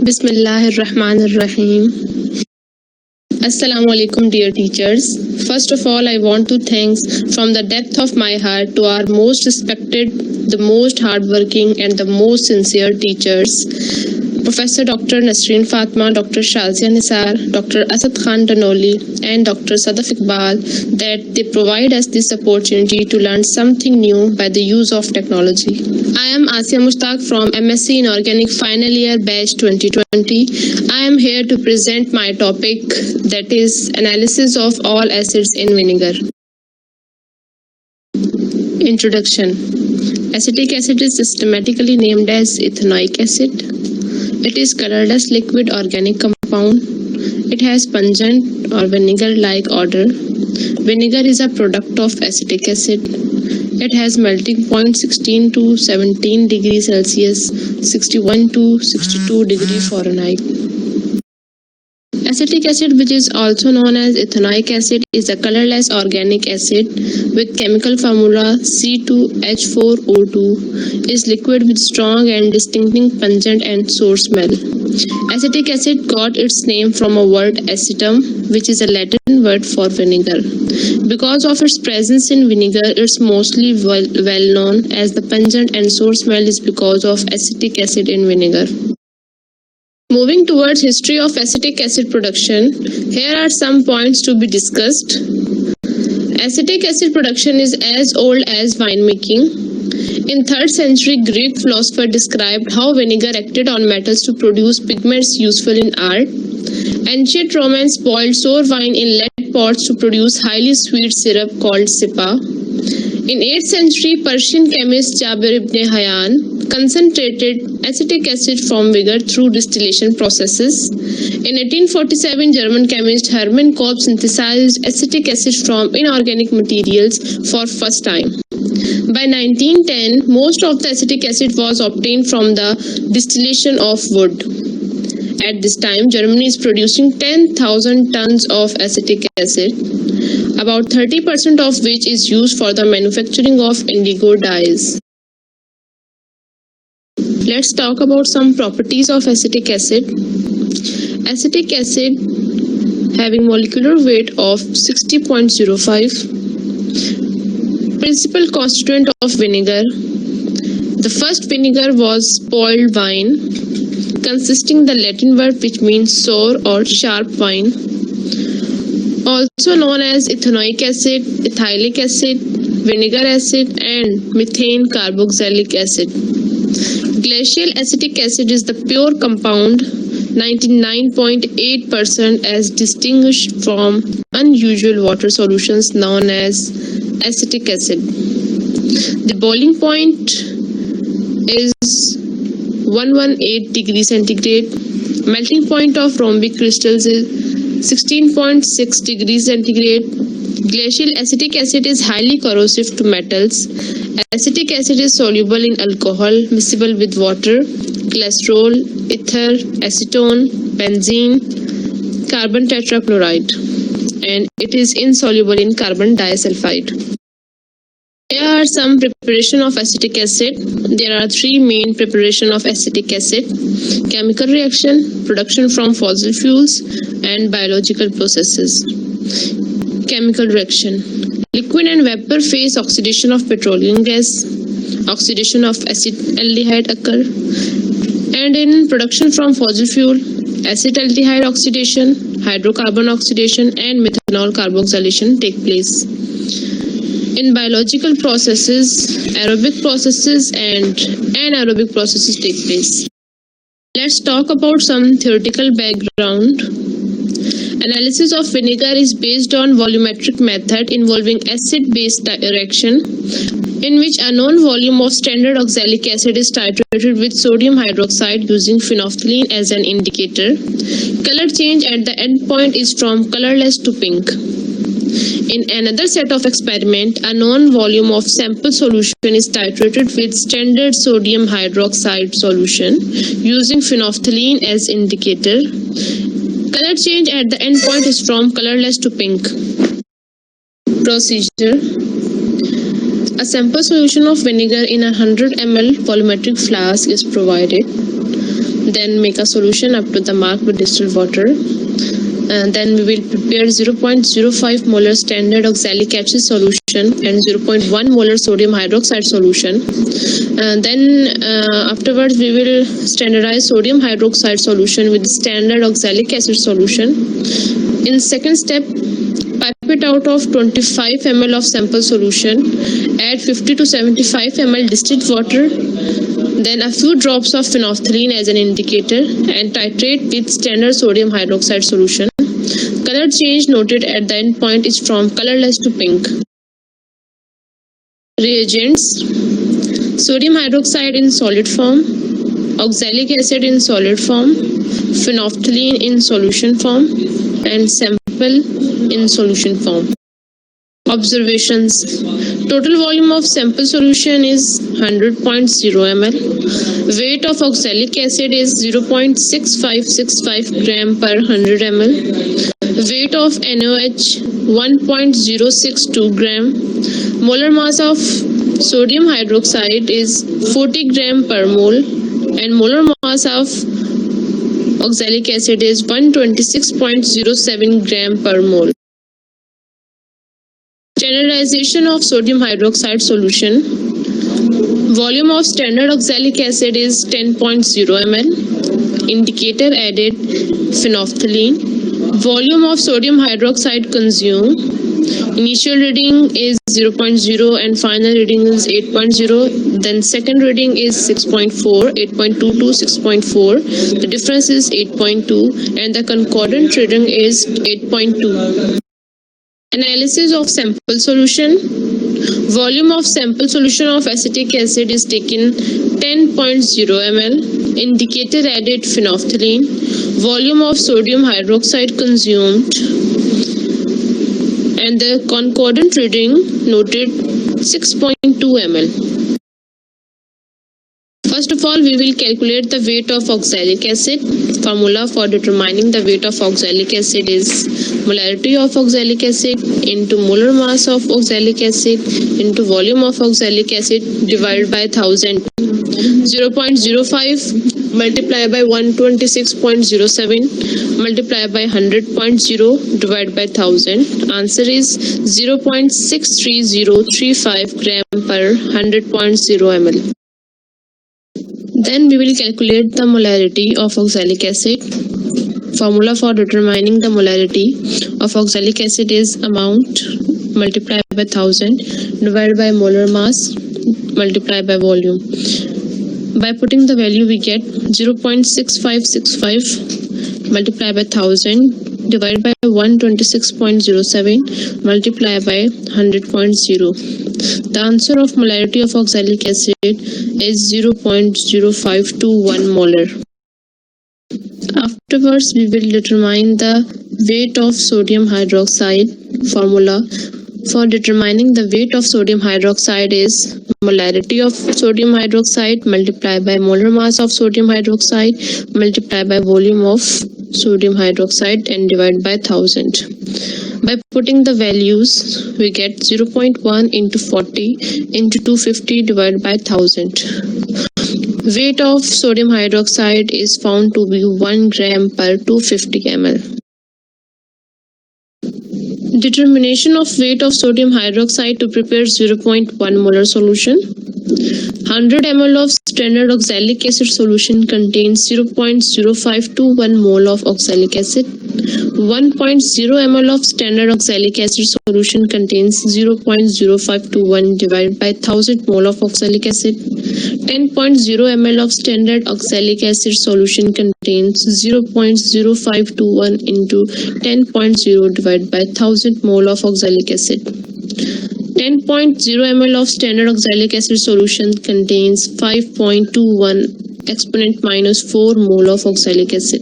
Bismillahirrahmanirrahim. Assalamu alaikum, dear teachers. First of all, I want to thank from the depth of my heart to our most respected, the most hardworking and the most sincere teachers, Professor Dr. Nasreen Fatma, Dr. Shazia Nisar, Dr. Asad Khan Danoli and Dr. Sadaf Iqbal, that they provide us this opportunity to learn something new by the use of technology. I am Asia Mushtaq from MSc in Organic Final Year Batch 2020. I am here to present my topic, that is analysis of all acids in vinegar. Introduction. Acetic acid is systematically named as ethanoic acid. It is colorless liquid organic compound. It has pungent or vinegar-like odor. Vinegar is a product of acetic acid. It has melting point 16 to 17 degrees Celsius, 61 to 62 degrees Fahrenheit. Acetic acid, which is also known as ethanoic acid, is a colorless organic acid with chemical formula C2H4O2. Is liquid with strong and distinctive pungent and sour smell. Acetic acid got its name from a word acetum, which is a Latin word for vinegar. Because of its presence in vinegar, it's mostly well known as the pungent and sour smell is because of acetic acid in vinegar. Moving towards history of acetic acid production, here are some points to be discussed. Acetic acid production is as old as winemaking. In 3rd century, Greek philosopher described how vinegar acted on metals to produce pigments useful in art. Ancient Romans boiled sour wine in lead pots to produce highly sweet syrup called sipa. In 8th century, Persian chemist Jabir ibn Hayyan concentrated acetic acid from vinegar through distillation processes. In 1847, German chemist Hermann Koppe synthesized acetic acid from inorganic materials for first time. By 1910, most of the acetic acid was obtained from the distillation of wood. At this time, Germany is producing 10,000 tons of acetic acid, about 30% of which is used for the manufacturing of indigo dyes. Let's talk about some properties of acetic acid. Acetic acid having molecular weight of 60.05. Principal constituent of vinegar. The first vinegar was spoiled wine, consisting the Latin word which means sour or sharp wine. Also known as ethanoic acid, ethylic acid, vinegar acid and methane carboxylic acid. Glacial acetic acid is the pure compound, 99.8%, as distinguished from unusual water solutions known as acetic acid. The boiling point is 118 degrees centigrade. Melting point of rhombic crystals is 16.6 degrees centigrade. Glacial acetic acid is highly corrosive to metals. Acetic acid is soluble in alcohol, miscible with water, glycerol, ether, acetone, benzene, carbon tetrachloride, and it is insoluble in carbon disulfide. Here are some preparation of acetic acid. There are 3 main preparation of acetic acid: chemical reaction, production from fossil fuels, and biological processes. Chemical reaction. Liquid and vapor phase oxidation of petroleum gas, oxidation of acetaldehyde occur, and in production from fossil fuel, acetaldehyde oxidation, hydrocarbon oxidation, and methanol carboxylation take place. In biological processes, aerobic processes and anaerobic processes take place. Let's talk about some theoretical background. Analysis of vinegar is based on volumetric method involving acid-base reaction, in which a known volume of standard oxalic acid is titrated with sodium hydroxide using phenolphthalein as an indicator. Color change at the end point is from colorless to pink. In another set of experiment, a known volume of sample solution is titrated with standard sodium hydroxide solution using phenolphthalein as indicator. Color change at the end point is from colorless to pink. Procedure. A sample solution of vinegar in a 100 ml volumetric flask is provided. Then make a solution up to the mark with distilled water. Then we will prepare 0.05 molar standard oxalic acid solution and 0.1 molar sodium hydroxide solution. Then afterwards we will standardize sodium hydroxide solution with standard oxalic acid solution. In second step, pipette out of 25 ml of sample solution, add 50 to 75 ml distilled water, then a few drops of phenolphthalein as an indicator, and titrate with standard sodium hydroxide solution. Color change noted at the end point is from colorless to pink. Reagents: sodium hydroxide in solid form, oxalic acid in solid form, phenolphthalein in solution form, and sample in solution form. Observations: total volume of sample solution is 100.0 ml. Weight of oxalic acid is 0.6565 gram per 100 ml. Weight of NaOH 1.062 gram. Molar mass of sodium hydroxide is 40 gram per mole, and molar mass of oxalic acid is 126.07 gram per mole. Standardization of sodium hydroxide solution. Volume of standard oxalic acid is 10.0 ml. Indicator added phenolphthalein. Volume of sodium hydroxide consumed. Initial reading is 0.0 and final reading is 8.0. Then second reading is 6.4, 8.2 to 6.4. The difference is 8.2 and the concordant reading is 8.2. Analysis of sample solution. Volume of sample solution of acetic acid is taken 10.0 ml. Indicator added phenolphthalein. Volume of sodium hydroxide consumed. And the concordant reading noted 6.2 ml. First of all, we will calculate the weight of oxalic acid. Formula for determining the weight of oxalic acid is molarity of oxalic acid into molar mass of oxalic acid into volume of oxalic acid divided by 1000. 0.05 multiplied by 126.07 multiplied by 100.0 divided by 1000. Answer is 0.63035 gram per 100.0 ml. Then we will calculate the molarity of oxalic acid. Formula for determining the molarity of oxalic acid is amount multiplied by 1000 divided by molar mass multiplied by volume. By putting the value we get 0.6565 multiplied by 1000 divided by 126.07 multiplied by 100.0. The answer of molarity of oxalic acid is 0.0521 molar. Afterwards, we will determine the weight of sodium hydroxide. Formula for determining the weight of sodium hydroxide is molarity of sodium hydroxide multiplied by molar mass of sodium hydroxide multiplied by volume of sodium hydroxide and divided by 1000. By putting the values, we get 0.1 into 40 into 250 divided by 1000. Weight of sodium hydroxide is found to be 1 gram per 250 ml. Determination of weight of sodium hydroxide to prepare 0.1 molar solution. 100 ml of standard oxalic acid solution contains 0.0521 mole of oxalic acid. 1.0 ml of standard oxalic acid solution contains 0.0521 divided by 1000 mole of oxalic acid. 10.0 ml of standard oxalic acid solution contains 0.0521 into 10.0 divided by 1000 mole of oxalic acid. 10.0 ml of standard oxalic acid solution contains 5.21 exponent minus 4 mole of oxalic acid.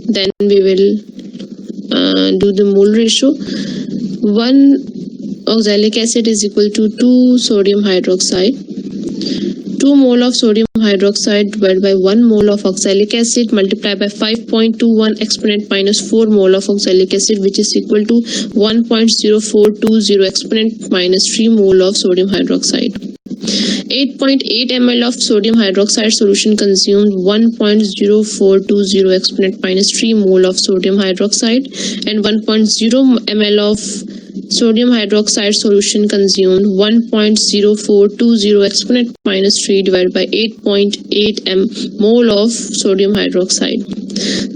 Then we will do the mole ratio. 1 oxalic acid is equal to 2 sodium hydroxide. 2 mole of sodium hydroxide divided by 1 mole of oxalic acid multiplied by 5.21 exponent minus 4 mole of oxalic acid, which is equal to 1.0420 exponent minus 3 mole of sodium hydroxide. 8.8 ml of sodium hydroxide solution consumed 1.0420 exponent minus 3 mole of sodium hydroxide, and 1.0 ml of sodium hydroxide solution consumed 1.0420 exponent minus 3 divided by 8.8 mole of sodium hydroxide.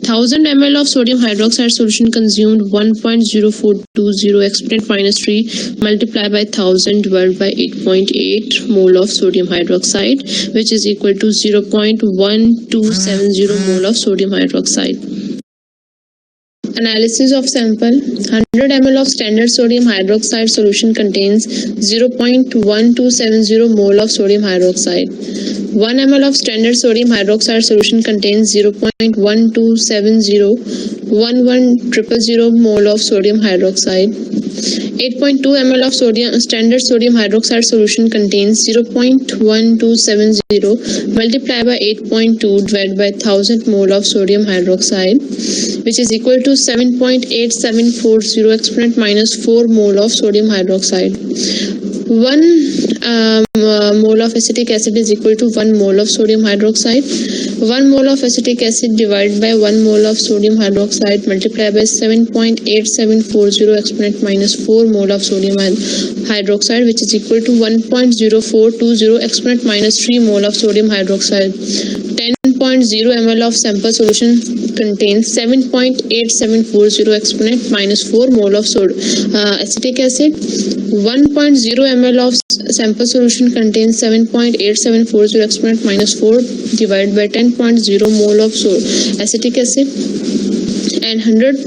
1000 ml of sodium hydroxide solution consumed 1.0420 exponent minus 3 multiplied by 1000 divided by 8.8 mole of sodium hydroxide, which is equal to 0.1270 mole of sodium hydroxide. Analysis of sample. 100 ml of standard sodium hydroxide solution contains 0.1270 mole of sodium hydroxide. 1 ml of standard sodium hydroxide solution contains 0.1270 mole of sodium hydroxide. 8.2 ml of standard sodium hydroxide solution contains 0.1270 multiplied by 8.2 divided by 1000 mole of sodium hydroxide, which is equal to 7.8740 exponent minus 4 mole of sodium hydroxide. 1 mole of acetic acid is equal to 1 mole of sodium hydroxide. 1 mole of acetic acid divided by 1 mole of sodium hydroxide multiplied by 7.8740 exponent minus 4 mole of sodium hydroxide, which is equal to 1.0420 exponent minus 3 mole of sodium hydroxide. 10.0 ml of sample solution contains 7.8740 exponent minus 4 mole of acetic acid. 1.0 ml of sample solution contains 7.8740 exponent minus 4 divided by 10.0 mole of acetic acid, and 100.0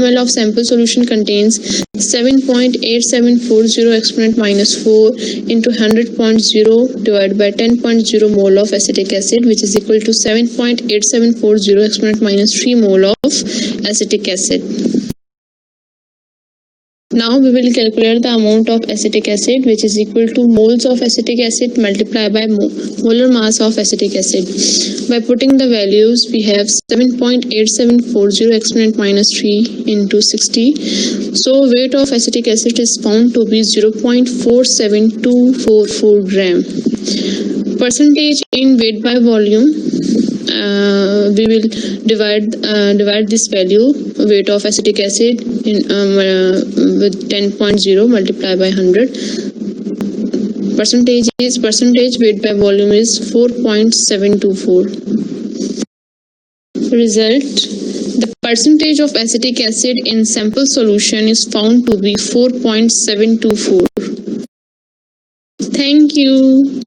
ml of sample solution contains 7.8740 exponent minus 4 into 100.0 divided by 10.0 mole of acetic acid, which is equal to 7.8740 exponent minus 3 mole of acetic acid. Now we will calculate the amount of acetic acid, which is equal to moles of acetic acid multiplied by molar mass of acetic acid. By putting the values, we have 7.8740 exponent minus 3 into 60. So weight of acetic acid is found to be 0.47244 gram. Percentage in weight by volume. We will divide this value, weight of acetic acid, in with 10.0 multiplied by 100. Percentage weight by volume is 4.724. Result: the percentage of acetic acid in sample solution is found to be 4.724. Thank you.